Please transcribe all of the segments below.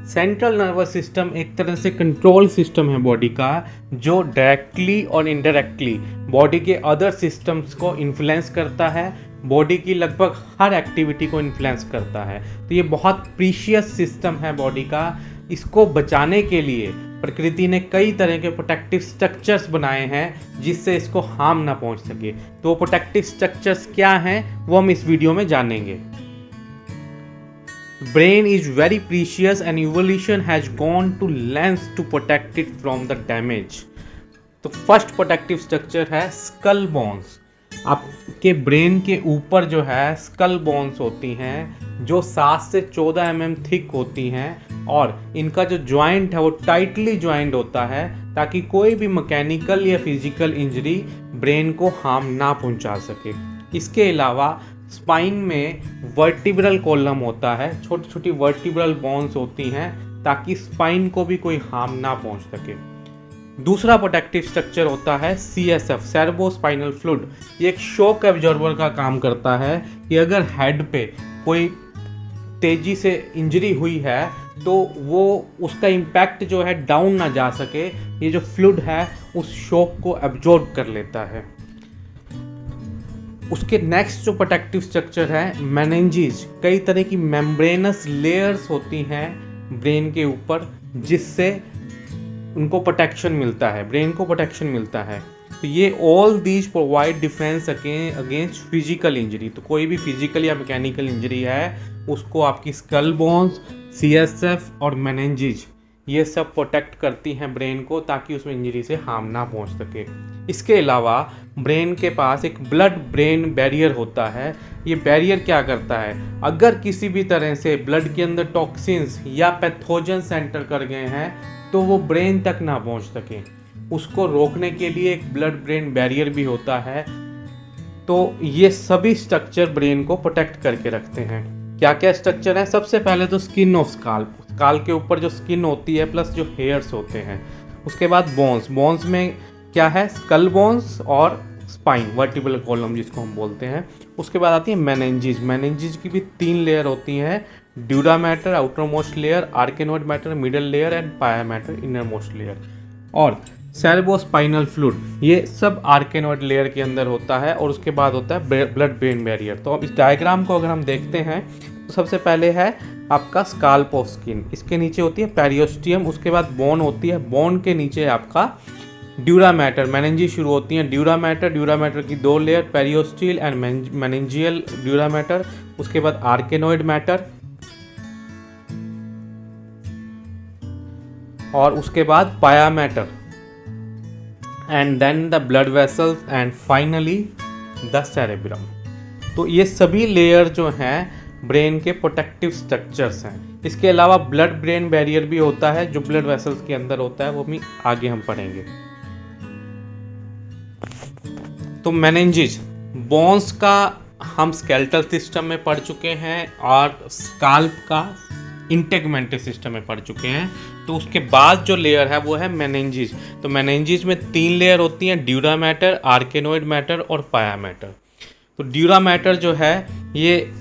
Central nervous system एक तरह से कंट्रोल सिस्टम है बॉडी का, जो डायरेक्टली और इनडायरेक्टली बॉडी के अदर सिस्टम्स को इन्फ्लुएंस करता है, बॉडी की लगभग हर एक्टिविटी को इन्फ्लुएंस करता है। तो ये बहुत प्रीशियस सिस्टम है बॉडी का। इसको बचाने के लिए प्रकृति ने कई तरह के प्रोटेक्टिव स्ट्रक्चर्स बनाए हैं जिससे इसको हार्म ना पहुंच सके। तो वो प्रोटेक्टिव स्ट्रक्चर्स क्या हैं वो हम इस वीडियो में जानेंगे। Brain is very precious and evolution has gone to lengths to protect it from the damage. तो फर्स्ट प्रोटेक्टिव स्ट्रक्चर है स्कल बोन्स। आपके ब्रेन के ऊपर जो है स्कल बोन्स होती हैं जो 7 से 14 mm थिक होती हैं और इनका जो जॉइंट है वो टाइटली जॉइंट होता है ताकि कोई भी मैकेनिकल या फिजिकल इंजरी ब्रेन को हार्म ना पहुंचा सके। इसके अलावा स्पाइन में वर्टिब्रल कॉलम होता है, छोटी छोटी वर्टिब्रल बोन्स होती हैं ताकि स्पाइन को भी कोई हार्म ना पहुंच सके। दूसरा प्रोटेक्टिव स्ट्रक्चर होता है CSF, सेरेब्रोस्पाइनल फ्लूइड। ये एक शॉक एब्जॉर्बर का काम करता है कि अगर हेड पे कोई तेजी से इंजरी हुई है तो वो उसका इम्पैक्ट जो है डाउन ना जा सके, ये जो फ्लूइड है उस शॉक को एब्जॉर्ब कर लेता है। उसके नेक्स्ट जो प्रोटेक्टिव स्ट्रक्चर है मेनिंजेस। कई तरह की मेम्ब्रेनस लेयर्स होती हैं ब्रेन के ऊपर जिससे उनको प्रोटेक्शन मिलता है, ब्रेन को प्रोटेक्शन मिलता है। तो ये all these provide defence against physical injury. तो कोई भी फिजिकल या मैकेनिकल इंजरी है उसको आपकी स्कल बोन्स, CSF और मेनिंजेस ये सब प्रोटेक्ट करती हैं ब्रेन को ताकि उसमें इंजरी से हार्म ना पहुंच सके। इसके अलावा ब्रेन के पास एक ब्लड ब्रेन बैरियर होता है। ये बैरियर क्या करता है, अगर किसी भी तरह से ब्लड के अंदर टॉक्सिन्स या पैथोजन्स एंटर कर गए हैं तो वो ब्रेन तक ना पहुंच सके। उसको रोकने के लिए एक ब्लड ब्रेन बैरियर भी होता है। तो ये सभी स्ट्रक्चर ब्रेन को प्रोटेक्ट करके रखते हैं। क्या क्या स्ट्रक्चर है? सबसे पहले तो स्किन ऑफ स्काल्प, स्काल के ऊपर जो स्किन होती है प्लस जो हेयर्स होते हैं। उसके बाद बोन्स, बोन्स में क्या है, स्कल बोन्स और स्पाइन, वर्टिब्रल कॉलम जिसको हम बोलते हैं। उसके बाद आती है मेनिंजेस। मेनिंजेस की भी 3 लेयर होती हैं, dura mater outer most layer, arachnoid mater middle layer and pia mater inner most layer. और सेरेब्रोस्पाइनल फ्लूइड ये सब आर्केनोइड लेयर के अंदर होता है। और उसके बाद होता है ब्लड ब्रेन बैरियर। तो अब इस डायग्राम को अगर हम देखते हैं तो सबसे पहले है आपका स्काल्प ऑफ स्किन, इसके नीचे होती है पेरियोस्टियम, उसके बाद बोन होती है, बोन के नीचे आपका ड्यूरा मैटर, मेनिंजेस शुरू होती हैं। ड्यूरा मैटर की 2 layer, periosteal and meningeal dura mater. उसके बाद आर्केनोइड मैटर और उसके बाद pia mater and then the blood vessels and finally the cerebrum. तो ये सभी लेयर जो हैं ब्रेन के प्रोटेक्टिव स्ट्रक्चर्स हैं। इसके अलावा ब्लड ब्रेन बैरियर भी होता है जो ब्लड वेसल्स के अंदर होता है, वो भी आगे हम पढ़ेंगे। तो मेनिंजेस, बोन्स का हम स्केलेटल सिस्टम में पढ़ चुके हैं और स्काल्प का इंटेगमेंटल सिस्टम में पढ़ चुके हैं। तो उसके बाद जो लेयर है वो है मेनिंजेस। तो मेनिंजेस में 3 लेयर होती हैं, ड्यूरा मैटर, आर्केनोइड मैटर और पाया मैटर। तो ड्यूरा मैटर जो है, ये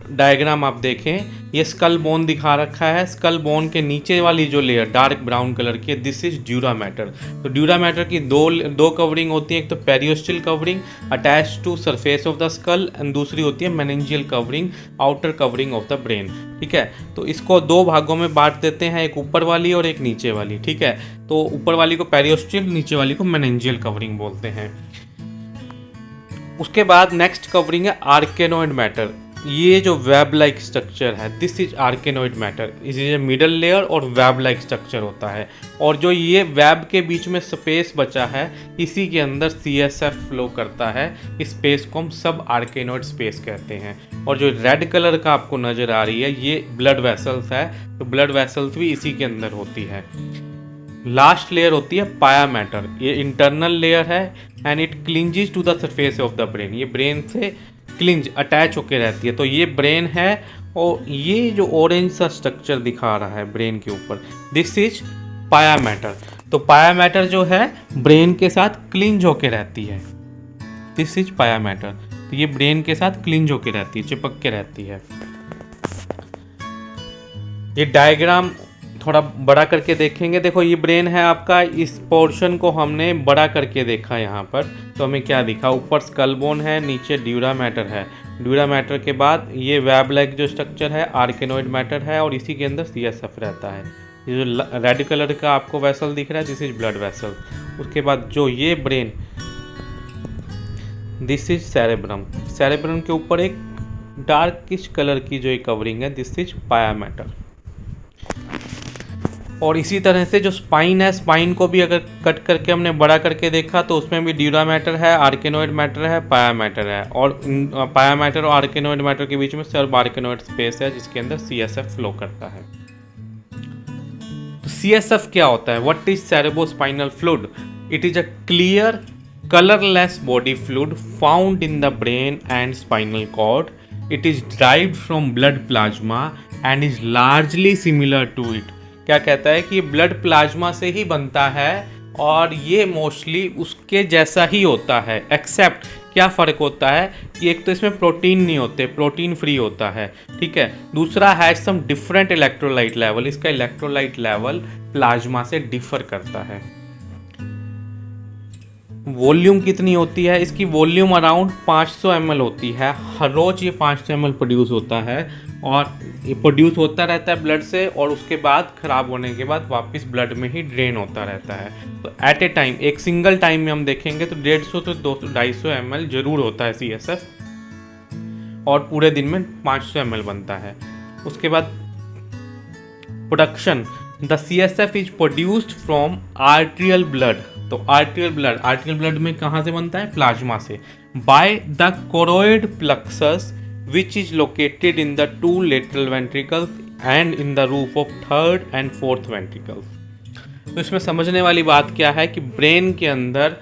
डायग्राम आप देखें, ये स्कल बोन दिखा रखा है। स्कल बोन के नीचे वाली जो लेयर डार्क ब्राउन कलर की है, दिस इज ड्यूरा मैटर। तो ड्यूरा मैटर की दो कवरिंग होती है, एक तो periosteal covering attach to surface of the skull and दूसरी होती है meningeal covering, outer covering of the brain. ठीक है, तो इसको 2 भागों में बांट देते हैं, एक ऊपर वाली और एक नीचे वाली। ठीक है, तो ऊपर वाली को पेरियोस्टियल, नीचे वाली को मेनिंजियल कवरिंग बोलते हैं। उसके बाद नेक्स्ट कवरिंग है आर्केनोइड मैटर। ये जो वेब लाइक स्ट्रक्चर है, this is arachnoid mater, is a middle layer और वेब लाइक स्ट्रक्चर होता है। और जो ये वेब के बीच में स्पेस बचा है, इसी के अंदर CSF फ्लो करता है। इस स्पेस को हम सब आर्केनोइड स्पेस कहते हैं। और जो रेड कलर का आपको नज़र आ रही है, ये ब्लड वेसल्स है। तो ब्लड वेसल्स भी इसी के अंदर होती है। लास्ट लेयर होती है पाया मैटर। ये इंटरनल लेयर है and it clings to the surface of the brain. ये ब्रेन से क्लिंज अटैच होकर रहती है। तो ये ब्रेन है और ये जो ऑरेंज सा स्ट्रक्चर दिखा रहा है ब्रेन के ऊपर, दिस इज पाया मैटर। तो पाया मैटर जो है ब्रेन के साथ क्लिंज होकर रहती है, दिस इज पाया मैटर। तो ये ब्रेन के साथ क्लिंज होकर रहती है, चिपक के रहती है। ये डायग्राम थोड़ा बड़ा करके देखेंगे। देखो ये ब्रेन है आपका, इस पोर्शन को हमने बड़ा करके देखा यहाँ पर, तो हमें क्या दिखा, ऊपर स्कल बोन है, नीचे ड्यूरा मैटर है, ड्यूरा मैटर के बाद ये वेब लाइक जो स्ट्रक्चर है आर्केनोइड मैटर है, और इसी के अंदर CSF रहता है। ये जो रेड कलर का आपको वेसल दिख रहा है, दिस इज ब्लड वेसल। उसके बाद जो ये brain, this is cerebrum, cerebrum के ऊपर एक डार्किश कलर की जो एक कवरिंग है, दिस इज पाया मैटर। और इसी तरह से जो स्पाइन है, स्पाइन को भी अगर कट करके हमने बड़ा करके देखा तो उसमें भी ड्यूरा मैटर है, आर्केनोइड मैटर है, पाया मैटर है, और पाया मैटर और आर्केनोइड मैटर के बीच में सब आर्केनोइड स्पेस है जिसके अंदर CSF फ्लो करता है। तो CSF क्या होता है? What is cerebrospinal fluid? It is a clear colorless body fluid found in the brain and spinal cord. It is derived from blood plasma and is largely similar to it. क्या कहता है कि blood plasma से ही बनता है और ये mostly उसके जैसा ही होता है, एक्सेप्ट क्या फ़र्क होता है कि एक तो इसमें प्रोटीन नहीं होते, प्रोटीन फ्री होता है, ठीक है। दूसरा has some different electrolyte level, इसका इलेक्ट्रोलाइट लेवल प्लाज्मा से डिफर करता है। वॉल्यूम कितनी होती है? इसकी वॉल्यूम अराउंड 500 ml होती है। हर रोज़ ये 500 ml प्रोड्यूस होता है और ये प्रोड्यूस होता रहता है ब्लड से, और उसके बाद ख़राब होने के बाद वापस ब्लड में ही ड्रेन होता रहता है। तो एट ए टाइम, एक सिंगल टाइम में हम देखेंगे तो 150 से 200-250 ml जरूर होता है CSF, और पूरे दिन में 500 ml बनता है। उसके बाद production, the CSF is produced from arterial blood. तो आर्ट्रियल ब्लड में कहाँ से बनता है? प्लाज्मा से। By the choroid plexus which is located in the 2 lateral ventricles and in the roof of 3rd and 4th ventricles. तो इसमें समझने वाली बात क्या है कि ब्रेन के अंदर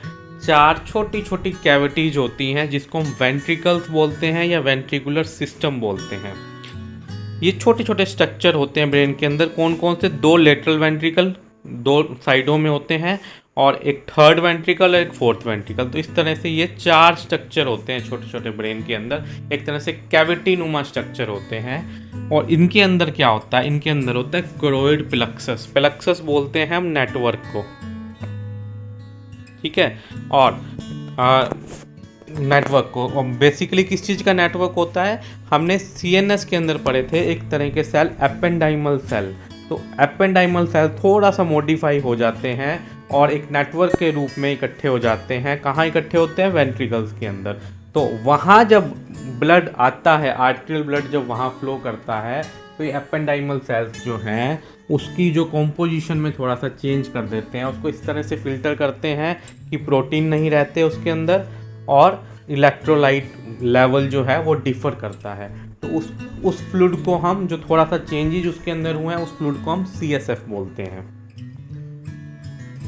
4 छोटी छोटी कैविटीज होती हैं जिसको हम वेंट्रिकल्स बोलते हैं या वेंट्रिकुलर सिस्टम बोलते हैं। ये छोटे छोटे स्ट्रक्चर होते हैं ब्रेन के अंदर। कौन कौन से? 2 लेटरल वेंट्रिकल 2 साइडों में होते हैं, और एक 3rd वेंट्रिकल और एक 4th वेंट्रिकल। तो इस तरह से ये 4 स्ट्रक्चर होते हैं छोटे छोटे ब्रेन के अंदर, एक तरह से कैविटी नुमा स्ट्रक्चर होते हैं। और इनके अंदर क्या होता है? इनके अंदर होता है कोरोइड प्लक्सस। प्लक्सस बोलते हैं हम नेटवर्क को, ठीक है, और नेटवर्क को। और बेसिकली किस चीज़ का नेटवर्क होता है? हमने CNS के अंदर पढ़े थे एक तरह के सेल, एपेंडाइमल सेल। तो एपेंडाइमल सेल थोड़ा सा मॉडिफाई हो जाते हैं और एक नेटवर्क के रूप में इकट्ठे हो जाते हैं। कहाँ इकट्ठे होते हैं? वेंट्रिकल्स के अंदर। तो वहाँ जब ब्लड आता है, आर्ट्रियल ब्लड जब वहाँ फ्लो करता है, तो ये एपेंडाइमल सेल्स जो हैं उसकी जो कॉम्पोजिशन में थोड़ा सा चेंज कर देते हैं, उसको इस तरह से फिल्टर करते हैं कि प्रोटीन नहीं रहते उसके अंदर, और इलेक्ट्रोलाइट लेवल जो है वो डिफर करता है। तो उस फ्लूइड को हम, जो थोड़ा सा चेंजेज उसके अंदर हुए हैं, उस फ्लूइड को हम CSF बोलते हैं।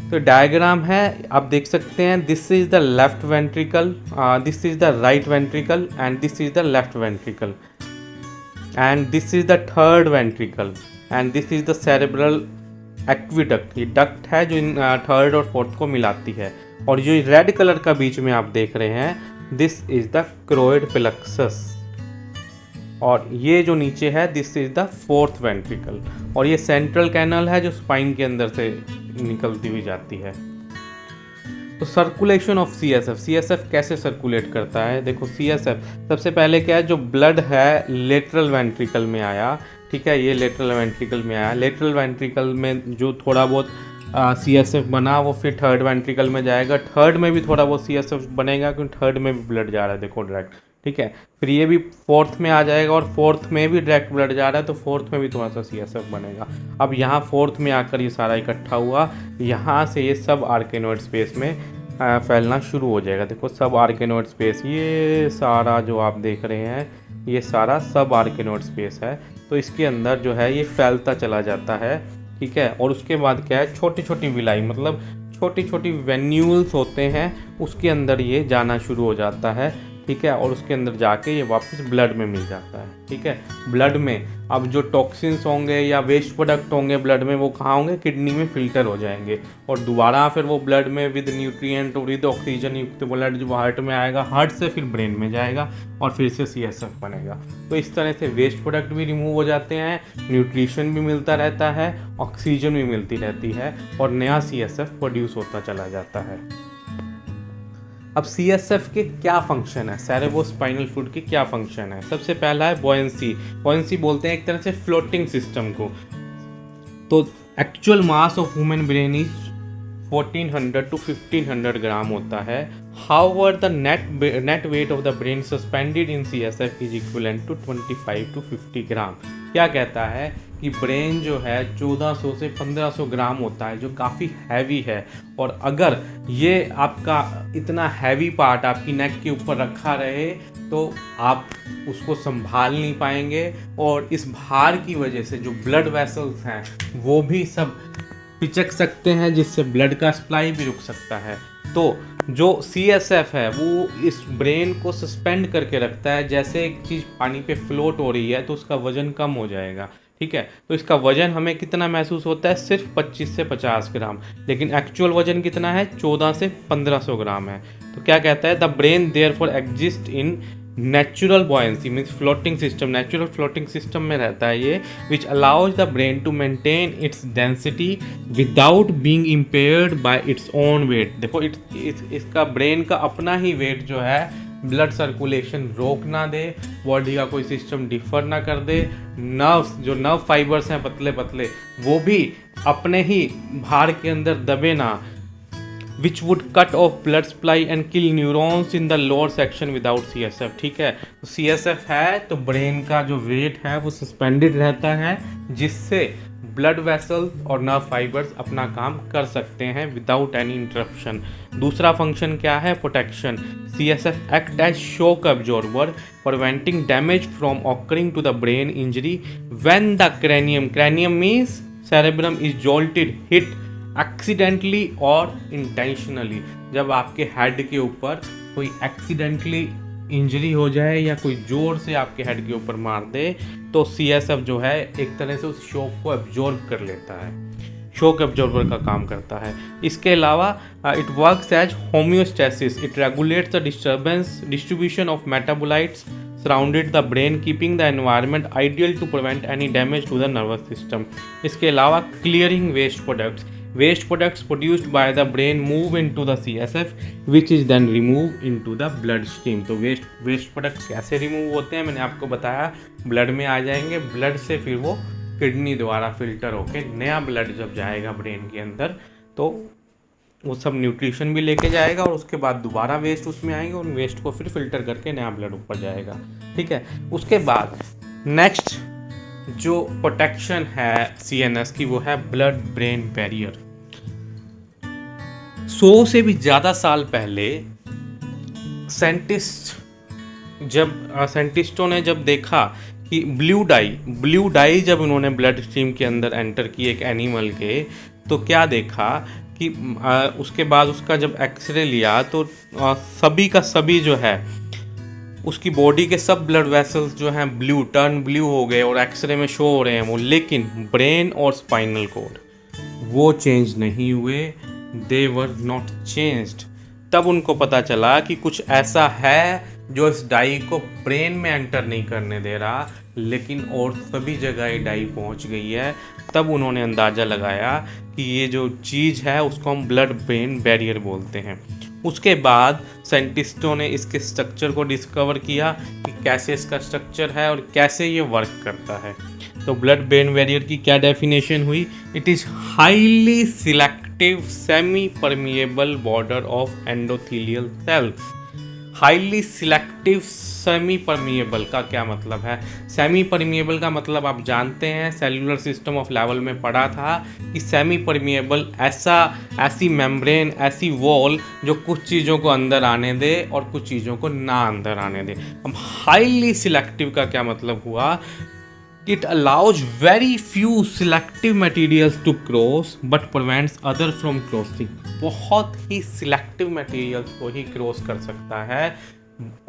तो डायग्राम है, आप देख सकते हैं, this is the left ventricle, this is the right ventricle, and this is the left ventricle, and this is the 3rd ventricle, and this is the cerebral aqueduct. ये डक्ट है जो इन 3rd और 4th को मिलाती है। और जो red colour का बीच में आप देख रहे हैं, दिस इज द कोरोइड प्लक्सस, और ये जो नीचे है, this is the 4th ventricle, और ये सेंट्रल कैनल है जो स्पाइन के अंदर से निकलती हुई जाती है। तो सर्कुलेशन ऑफ CSF कैसे सर्कुलेट करता है? देखो CSF सबसे पहले क्या है, जो ब्लड है लेटरल वेंट्रिकल में आया, ठीक है, ये लेटरल वेंट्रिकल में आया। लेटरल वेंट्रिकल में जो थोड़ा बहुत CSF बना वो फिर 3rd वेंट्रिकल में जाएगा। 3rd में भी थोड़ा बहुत CSF बनेगा क्योंकि 3rd में भी ब्लड जा रहा है, देखो डायरेक्ट, ठीक है। फिर ये भी 4th में आ जाएगा, और 4th में भी डायरेक्ट ब्लड जा रहा है, तो 4th में भी थोड़ा सा CSF बनेगा। अब यहाँ 4th में आकर ये सारा इकट्ठा हुआ, यहाँ से ये सब आर्केनोइड स्पेस में फैलना शुरू हो जाएगा। देखो सब आर्केनोइड स्पेस, ये सारा जो आप देख रहे हैं, ये सारा सब आर्केनोइड स्पेस है। तो इसके अंदर जो है ये फैलता चला जाता है, ठीक है। और उसके बाद क्या है, छोटी छोटी विलाई, मतलब छोटी छोटी वेन्यूल्स होते हैं, उसके अंदर ये जाना शुरू हो जाता है। ठीक है, और उसके अंदर जाके ये वापस ब्लड में मिल जाता है। ठीक है, ब्लड में अब जो टॉक्सिन्स होंगे या वेस्ट प्रोडक्ट होंगे ब्लड में, वो कहाँ होंगे, किडनी में फिल्टर हो जाएंगे और दोबारा फिर वो ब्लड में विद न्यूट्रिएंट और विद ऑक्सीजन युक्त ब्लड जो हार्ट में आएगा, हार्ट से फिर ब्रेन में जाएगा और फिर से CSF बनेगा। तो इस तरह से वेस्ट प्रोडक्ट भी रिमूव हो जाते हैं, न्यूट्रिशन भी मिलता रहता है, ऑक्सीजन भी मिलती रहती है और नया CSF प्रोड्यूस होता चला जाता है। अब CSF के क्या फंक्शन है, सेरेब्रोस्पाइनल फ्लूइड के क्या फंक्शन है? सबसे पहला है बॉयंसी। बॉयंसी बोलते हैं एक तरह से फ्लोटिंग सिस्टम को। तो actual mass of human brain is 1400 to 1500 gram होता है। However the net weight of the brain suspended in CSF is equivalent to 25 to 50 gram. क्या कहता है कि ब्रेन जो है 1400 से 1500 ग्राम होता है, जो काफ़ी हैवी है। और अगर ये आपका इतना हैवी पार्ट आपकी नेक के ऊपर रखा रहे तो आप उसको संभाल नहीं पाएंगे और इस भार की वजह से जो ब्लड वेसल्स हैं वो भी सब पिचक सकते हैं, जिससे ब्लड का सप्लाई भी रुक सकता है। तो जो CSF है वो इस ब्रेन को सस्पेंड करके रखता है। जैसे एक चीज़ पानी पे फ्लोट हो रही है तो उसका वजन कम हो जाएगा। ठीक है, तो इसका वजन हमें कितना महसूस होता है, सिर्फ 25 से 50 ग्राम, लेकिन एक्चुअल वजन कितना है, 14 से 1500 ग्राम है। तो क्या कहता है, the brain therefore exist in natural buoyancy means floating system, natural floating system में रहता है ये, which allows the brain to maintain its density without being impaired by its own weight. देखो इसका ब्रेन का अपना ही वेट जो है ब्लड सर्कुलेशन रोक ना दे, बॉडी का कोई सिस्टम डिफर ना कर दे, नर्व्स जो नर्व फाइबर्स हैं पतले पतले वो भी अपने ही भार के अंदर दबे ना, which would cut off blood supply and kill neurons in the lower section without CSF। ठीक है, तो CSF है तो ब्रेन का जो वेट है वो सस्पेंडेड रहता है, जिससे ब्लड वेसल्स और नर्व फाइबर्स अपना काम कर सकते हैं विदाउट एनी इंटरप्शन। दूसरा फंक्शन क्या है, protection. CSF act as shock absorber preventing damage from occurring to the brain injury when the cranium means cerebrum is jolted, hit accidentally और इंटेंशनली। जब आपके हेड के ऊपर कोई एक्सीडेंटली इंजरी हो जाए या कोई जोर से आपके हेड के ऊपर मार दे तो CSF जो है एक तरह से उस शॉक को एब्जॉर्ब कर लेता है, शॉक एब्जॉर्बर का काम करता है। इसके अलावा it works as homeostasis, it regulates the distribution of metabolites surrounded the brain, keeping the environment ideal to prevent any damage to the nervous system. इसके अलावा clearing waste products, waste products produced by the brain move into the CSF which is then removed into the blood stream। तो waste product कैसे remove होते हैं मैंने आपको बताया, blood में आ जाएंगे, ब्लड से फिर वो किडनी द्वारा फिल्टर होके नया ब्लड जब जाएगा ब्रेन के अंदर तो वो सब न्यूट्रिशन भी लेके जाएगा और उसके बाद दोबारा वेस्ट उसमें आएंगे, उन वेस्ट को फिर फिल्टर करके नया ब्लड ऊपर जाएगा। ठीक है, उसके बाद नेक्स्ट जो प्रोटेक्शन है CNS की वो है ब्लड ब्रेन बैरियर। 100 से भी ज़्यादा साल पहले साइंटिस्टों ने जब देखा कि ब्लू डाई जब उन्होंने ब्लड स्ट्रीम के अंदर एंटर की एक एनिमल के, तो क्या देखा कि उसके बाद उसका जब एक्सरे लिया तो सभी का सभी जो है उसकी बॉडी के सब ब्लड वेसल्स जो हैं टर्न ब्लू हो गए और एक्सरे में शो हो रहे हैं वो, लेकिन ब्रेन और स्पाइनल कॉर्ड वो चेंज नहीं हुए, दे वर नॉट चेंज्ड। तब उनको पता चला कि कुछ ऐसा है जो इस डाई को ब्रेन में एंटर नहीं करने दे रहा, लेकिन और सभी जगह ये डाई पहुंच गई है। तब उन्होंने अंदाज़ा लगाया कि ये जो चीज़ है उसको हम ब्लड ब्रेन बैरियर बोलते हैं। उसके बाद साइंटिस्टों ने इसके स्ट्रक्चर को डिस्कवर किया कि कैसे इसका स्ट्रक्चर है और कैसे ये वर्क करता है। तो ब्लड ब्रेन बैरियर की क्या डेफिनेशन हुई, it is highly selective semi permeable border of endothelial cells. Highly selective semi permeable का क्या मतलब है, सेमी परमिएबल का मतलब आप जानते हैं, सेलुलर सिस्टम ऑफ लेवल में पढ़ा था कि सेमी परमिएबल ऐसी मेम्ब्रेन, ऐसी वॉल जो कुछ चीज़ों को अंदर आने दे और कुछ चीज़ों को ना अंदर आने दे। अब हाईली सिलेक्टिव का क्या मतलब हुआ, it allows very few selective materials to cross but prevents other from crossing। बहुत ही सिलेक्टिव मटेरियल्स को ही क्रॉस कर सकता है,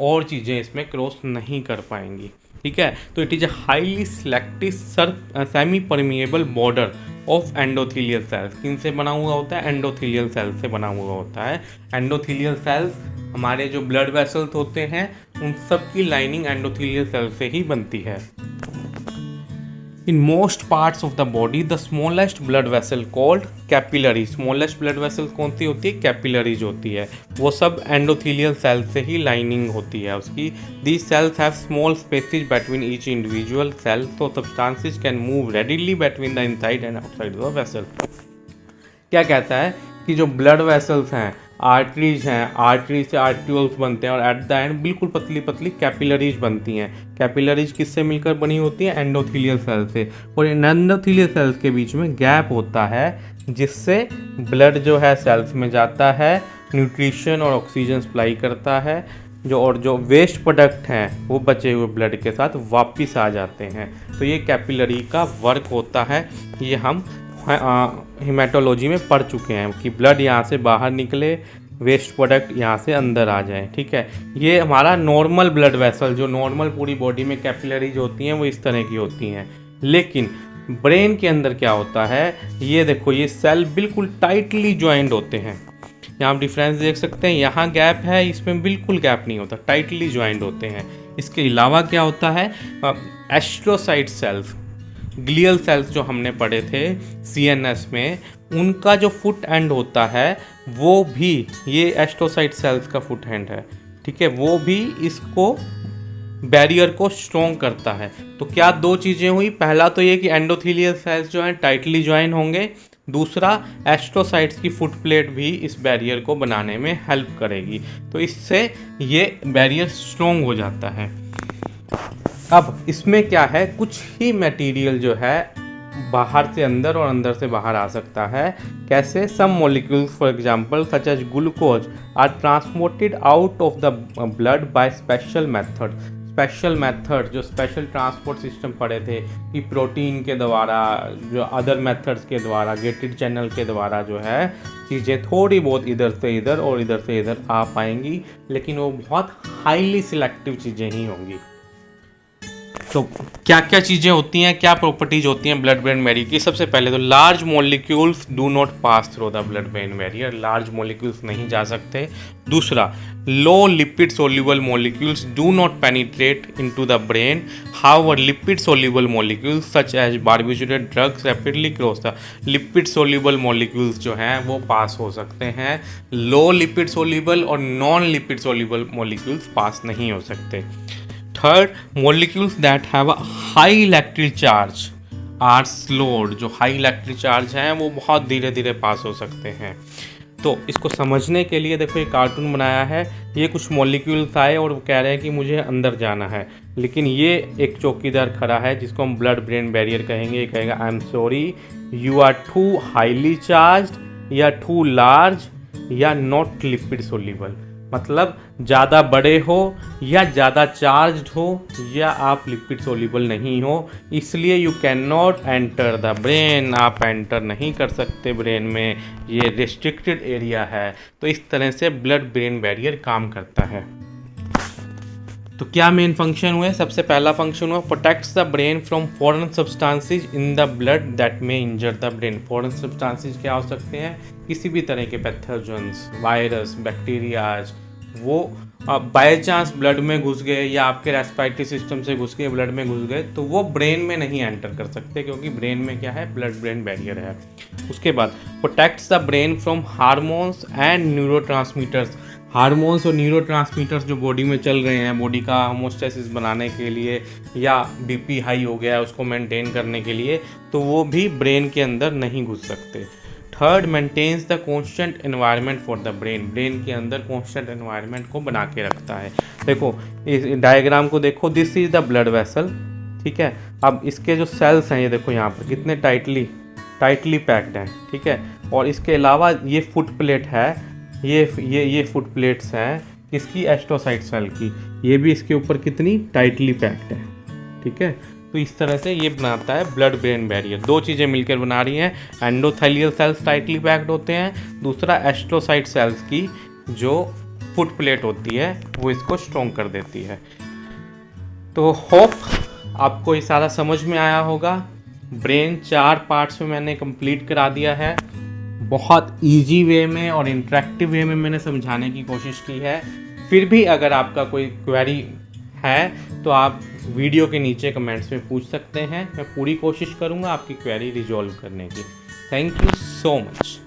और चीज़ें इसमें क्रॉस नहीं कर पाएंगी। ठीक है, तो it is a highly selective semi permeable border of endothelial cells. किन से बना हुआ होता है? एंडोथीलियल सेल्स से बना हुआ होता है। एंडोथीलियल सेल्स हमारे जो ब्लड वेसल्स होते हैं उन सब की लाइनिंग एंडोथीलियल सेल से ही बनती है। In most parts of the body, the smallest blood vessel called capillary, smallest blood vessel कौन सी होती है? कैपिलरीज होती है। वो सब एंडोथीलियल सेल से ही लाइनिंग होती है उसकी। These cells have small spaces between each individual cell, so substances can move readily between the inside and outside the vessel। क्या कहता है कि जो ब्लड वेसल्स हैं, आर्टरीज हैं, आर्टरी से आर्ट्रियोल्स बनते हैं और एट द एंड बिल्कुल पतली पतली कैपिलरीज बनती हैं। कैपिलरीज किससे मिलकर बनी होती है? एंडोथीलियल सेल से। और इन एंडोथीलियल सेल्स के बीच में गैप होता है जिससे ब्लड जो है सेल्स में जाता है, न्यूट्रिशन और ऑक्सीजन सप्लाई करता है, जो वेस्ट प्रोडक्ट हैं वो बचे हुए ब्लड के साथ वापस आ जाते हैं। तो ये कैपिलरी का वर्क होता है। ये हम हेमाटोलॉजी में पढ़ चुके हैं कि ब्लड यहाँ से बाहर निकले, वेस्ट प्रोडक्ट यहाँ से अंदर आ जाए। ठीक है, ये हमारा नॉर्मल ब्लड वेसल, जो नॉर्मल पूरी बॉडी में कैपिलरीज होती हैं वो इस तरह की होती हैं। लेकिन ब्रेन के अंदर क्या होता है, ये देखो, ये सेल बिल्कुल टाइटली ज्वाइंट होते हैं। यहाँ आप डिफरेंस देख सकते हैं, यहाँ गैप है, इसमें बिल्कुल गैप नहीं होता, टाइटली ज्वाइंट होते हैं। इसके अलावा क्या होता है, एस्ट्रोसाइट सेल्स, ग्लियल सेल्स जो हमने पढ़े थे CNS में, उनका जो फुट एंड होता है वो भी ये एस्ट्रोसाइट सेल्स का फुट एंड है। ठीक है, वो भी इसको बैरियर को स्ट्रॉन्ग करता है। तो क्या दो चीज़ें हुई, पहला तो ये कि एंडोथीलियल सेल्स जो हैं टाइटली ज्वाइन होंगे, दूसरा एस्ट्रोसाइट्स की फुट प्लेट भी इस बैरियर को बनाने में हेल्प करेगी। तो इससे ये बैरियर स्ट्रॉन्ग हो जाता है। अब इसमें क्या है, कुछ ही मटेरियल जो है बाहर से अंदर और अंदर से बाहर आ सकता है। कैसे? Some molecules for example such as glucose are transported out of the blood by special method. Special method, जो स्पेशल ट्रांसपोर्ट सिस्टम पढ़े थे कि प्रोटीन के द्वारा, जो अदर मेथड्स के द्वारा, गेटेड चैनल के द्वारा जो है चीज़ें थोड़ी बहुत इधर से इधर और इधर से इधर आ पाएंगी, लेकिन वो बहुत हाईली सिलेक्टिव चीज़ें ही होंगी। तो क्या क्या चीज़ें होती हैं, क्या प्रॉपर्टीज होती हैं ब्लड ब्रेन बैरियर की? सबसे पहले तो large molecules do not pass through the blood brain barrier, large molecules नहीं जा सकते। दूसरा, low lipid soluble molecules do not penetrate into the brain, however lipid soluble molecules such as barbiturate drugs rapidly cross the. Lipid soluble molecules जो हैं वो pass हो सकते हैं, लो लिपिड सोल्यूबल और non lipid soluble molecules pass नहीं हो सकते। Third, molecules that have a high electric charge are slowed। जो हाई इलेक्ट्रिक चार्ज हैं वो बहुत धीरे धीरे पास हो सकते हैं। तो इसको समझने के लिए देखो ये कार्टून बनाया है, ये कुछ मॉलिक्यूल्स आए और वो कह रहे हैं कि मुझे अंदर जाना है, लेकिन ये एक चौकीदार खड़ा है जिसको हम ब्लड ब्रेन बैरियर कहेंगे। ये कहेगा I am sorry, you are too highly charge या टू लार्ज या नॉट लिपिड सोल्यूबल। मतलब ज़्यादा बड़े हो या ज़्यादा चार्ज्ड हो या आप लिपिड सोल्यूबल नहीं हो, इसलिए you can not enter the brain, आप एंटर नहीं कर सकते ब्रेन में, ये रिस्ट्रिक्टेड एरिया है। तो इस तरह से ब्लड ब्रेन बैरियर काम करता है। तो क्या मेन फंक्शन हुए? सबसे पहला फंक्शन हुआ protects the brain from foreign substances in the blood that may injure the brain. Foreign substances क्या हो सकते हैं? किसी भी तरह के पैथोजेंस, वायरस, बैक्टीरियाज, वो बाय चांस ब्लड में घुस गए या आपके रेस्पिरेटरी सिस्टम से घुस के ब्लड में घुस गए तो वो ब्रेन में नहीं एंटर कर सकते, क्योंकि ब्रेन में क्या है, ब्लड ब्रेन बैरियर है। उसके बाद protects the brain from hormones and neurotransmitters. Hormones और न्यूरोट्रांसमीटर्स जो बॉडी में चल रहे हैं, बॉडी का होमोस्टेसिस बनाने के लिए या बीपी हाई हो गया उसको मेंटेन करने के लिए, तो वो भी ब्रेन के अंदर नहीं घुस सकते। Third, maintains the constant environment for the brain. Brain के अंदर कॉन्स्टेंट एनवायरनमेंट को बना के रखता है। देखो इस डायग्राम को देखो, this is the blood vessel. ठीक है, अब इसके जो सेल्स हैं ये देखो यहाँ पर कितने टाइटली पैक्ड हैं। ठीक है, और इसके अलावा ये फुट प्लेट है, ये फुट प्लेट्स हैं किसकी? एस्ट्रोसाइट सेल की। ये भी इसके ऊपर कितनी टाइटली पैक्ड है। ठीक है, तो इस तरह से ये बनाता है ब्लड ब्रेन बैरियर। दो चीज़ें मिलकर बना रही हैं, एंडोथेलियल सेल्स टाइटली पैक्ड होते हैं, दूसरा एस्ट्रोसाइट सेल्स की जो फुट प्लेट होती है वो इसको स्ट्रॉन्ग कर देती है। तो होप आपको ये सारा समझ में आया होगा। ब्रेन 4 पार्ट्स में मैंने कंप्लीट करा दिया है। बहुत इजी वे में और इंटरेक्टिव वे में मैंने समझाने की कोशिश की है। फिर भी अगर आपका कोई क्वेरी है तो आप वीडियो के नीचे कमेंट्स में पूछ सकते हैं। मैं पूरी कोशिश करूँगा आपकी क्वेरी रिजॉल्व करने की। Thank you so much.